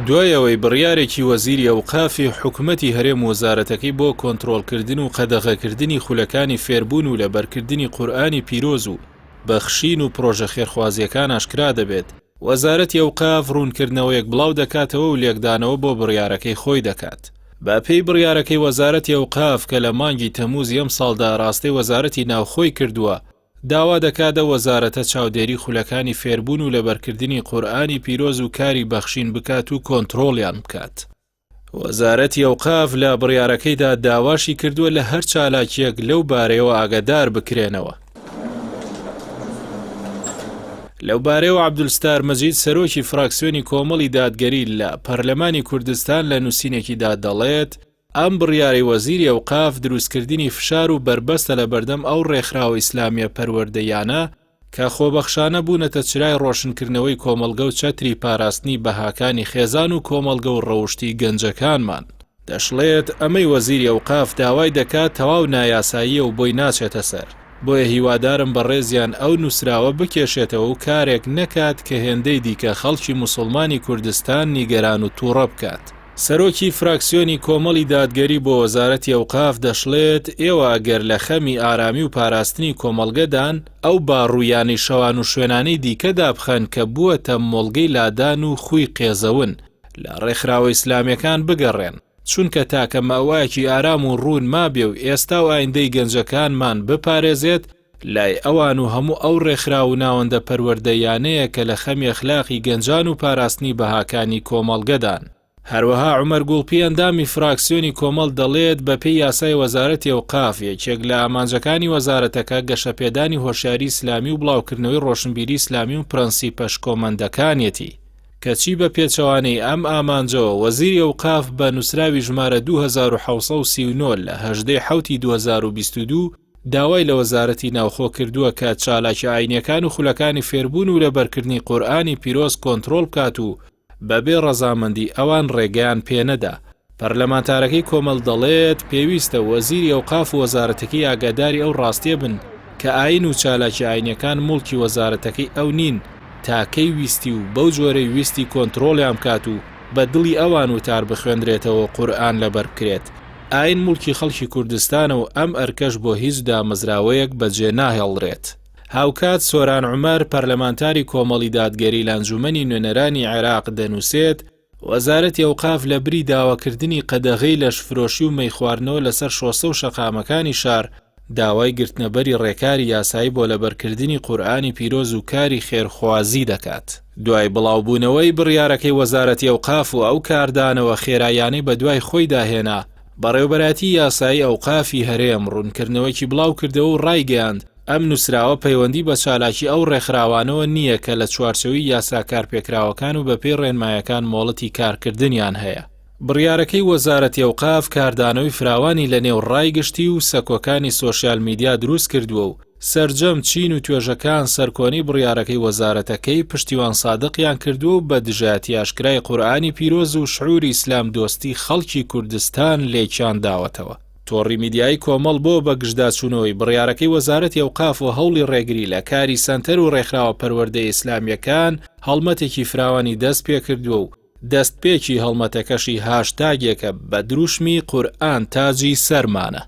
دوایەوەی بڕیارێکی وەزیری ئەوقافی حکومەتی هەرێم وەزارەتەکەی بۆ کۆنتڕۆڵکردن و قەدەغەکردنی خولەکانی فێربوون و لەبەرکردنی قورئانی پیرۆز و بەخشین و پرۆژە خێرخوازیەکان ئاشکرا دەبێت، وەزارەتی ئەوقاف ڕوونکردنەوەیەک بڵاو دەکاتەوە و لێکدانەوە بۆ بڕیارەکەی خۆی دەکات. بە پێی بڕیارەکەی وەزارەتی ئەوقاف کە لە مانگی تەمووزی ئەم ساڵدا ڕاستەی وەزارەتی ناوخۆی کردووە، داوا دەکاتە وەزارەتە چاودێری خولەکانی فێربوون و لەبەرکردنی قورئانی پیرۆز و کاری بەخشین بکات و کۆنتڕۆڵیان بکات. وەزارەتی ئەوقاف لە بڕیارەکەیدا داواشی کردووە لە هەر چالاکیەک لەو بارەیەوە ئاگادار بکرێنەوە. لەو بارەیەوە عەبدولستار مەجید سەرۆکی فراکسیۆنی کۆمەڵی دادگەری لە پەرلەمانی کوردستان لە نووسینێکیدا دەڵێت ئەم بڕیاری وەزیری ئەوقاف دروستکردنی فشار و بربەستە لە بەردەم ئەو ڕێکخراوە ئیسلامیە پەروەردەیانە کە خۆبەخشانە بوونەتە چرای ڕۆشنکردنەوەی کۆمەڵگە و چەتری پاراستنی بەهاکانی خێزان و کۆمەڵگە و ڕەوشتی گەنجەکانمان. دەشڵێت ئەمەی وەزیری ئەوقاف داوای دەکات تەواو نایاساییە و بۆی ناچێتە سەر. بۆیە هیوادارم بەڕێزیان ئەو نووسراوە بکێشێتەوە و کارێک نەکات کە هێندەی دیکە خەڵکی موسڵمانی کوردستان نیگەران و تووڕە بکات. سەرۆکی فراکسیۆنی کۆمەڵی دادگەری بۆ وەزارەتی ئەوقاف دەشڵێت ئێوە ئەگەر لە خەمی ئارامی و پاراستنی کۆمەڵگەدان ئەو باڕوویانی شەوان و شوێنانەی دیکەدا بخەن کە بووەتە مۆڵگەی لادان و خوی قێزەون لە ڕێکخراوە ئیسلامیەکان بگەڕێن، چونکە تاکە ماوایەکی ئارام و ڕوون مابێ و ئێستا و ئایندەی گەنجەکانمان بپارێزێت، لای ئەوان و هەموو ئەو ڕێکخراو و ناوەندە پەروەردەیانەیە کە لە خەمی ئەخلاقی گەنجان و پاراستنی بەهاکانی کۆمەڵگەدان. هەروەها عومەر گوڵپی ئەندامی فراکسیۆنی کۆمەڵ دەڵێت بە پێی یاسای وەزارەتی ئەوقاف یەکێک لە ئامانجەکانی وەزارەتەکە گەشەپێدانی هۆشیاری ئیسلامی و بڵاوکردنەوەی ڕۆشنبیری ئیسلامی و پرەنسیپە شکۆمەندەکانیەتی. کەچی بە پێچەوانەی ئەم ئامانجەوە وەزیری ئەوقاف بە نووسراوی ژمارە 2739 لە 18/7 2022 داوای لە وەزارەتی ناوخۆ کردووە کە چالاکی ئاینیەکان و خولەکانی فێربوون و لەبەرکردنی قورئانی پیرۆز کۆنتڕۆڵ بکات و بەبێ ڕەزامەندی ئەوان ڕێگەیان پێنەدا. پەرلەمانتارەکەی کۆمەڵ دەڵێت پێویستە وەزیری ئەوقاف و وەزارەتەکەی ئاگاداری ئەو ڕاستیە بن کە ئاین و چالاکی ئاینیەکان موڵکی وەزارەتەکەی ئەو نین تاکەی ویستی و بەو جۆرەی ویستی کۆنتڕۆڵیان بکات و بە دڵی ئەوان وتار بخوێندرێتەوە قورئان لەبەر بکرێت. ئاین موڵکی خەڵکی کوردستانە و ئەم ئەرکەش بۆ هیچ دامەزراوەیەک بەجێ ناهێڵڕێت. هاوکات سۆران عومەر پەرلەمانتاری کۆمەڵی دادگەری لە ئەنجومەنی نوێنەرانی عێراق دەنووسێت وەزارەتی ئەوقاف لە بری داواکردنی قەدەغەی لەشفرۆشی و مەیخواردنەوە لەسەر شۆسە و شەقامەکانی شار داوای گرتنەبەری ڕێکاری یاسایی بۆ لەبەرکردنی قورئانی پیرۆز و کاری خێرخوازی دەکات. دوای بڵاوبوونەوەی بڕیارەکەی وەزارەتی ئەوقاف و ئەو کاردانەوە خێرایانەی بە دوای خۆی داهێنا، بەڕێوەبەراتی یاسایی ئەوقافی هەرێم ڕوونکردنەوەکی بڵاو کردەوە و ڕایگەیاند ئەم نووسراوە پەیوەندی بە چالاکی ئەو ڕێکخراوانەوە نییە کە لە چوارچەوەی یاسا کارپێکراوەکان و بەپێی ڕێنمایەکان مۆڵەتی کارکردنیان هەیە. بڕیارەکەی وەزارەتی ئەوقاف کاردانەوەی فراوانی لە نێو ڕایگشتی و سەکۆکانی سۆشیال میدیا دروست کردووە و سەرجەم چین و توێژەکان سەرکۆنی بڕیارەکەی وەزارەتەکەی پشتیوان سادقیان کردووە و بە دژایەتی ئاشکرای قورئانی پیرۆز و شعوری ئیسلام دۆستی خەڵکی کوردستان لێکیان داوەتەوە. تۆڕی میدیایی کۆمەڵ بۆ بە گشتداچوونەوەی بڕیارەکەی وەزارەتی ئەوقاف و هەوڵی ڕێگری لە کاری سەنتەر و ڕێکخراوە پەروەردەی ئیسلامیەکان هەڵمەتێکی فراوانی دەست پێ کردووە و دەستپێکی هەڵمەتەکەشی هاشتاگێکە بە دروشمی قورئان تاجی سەرمانە.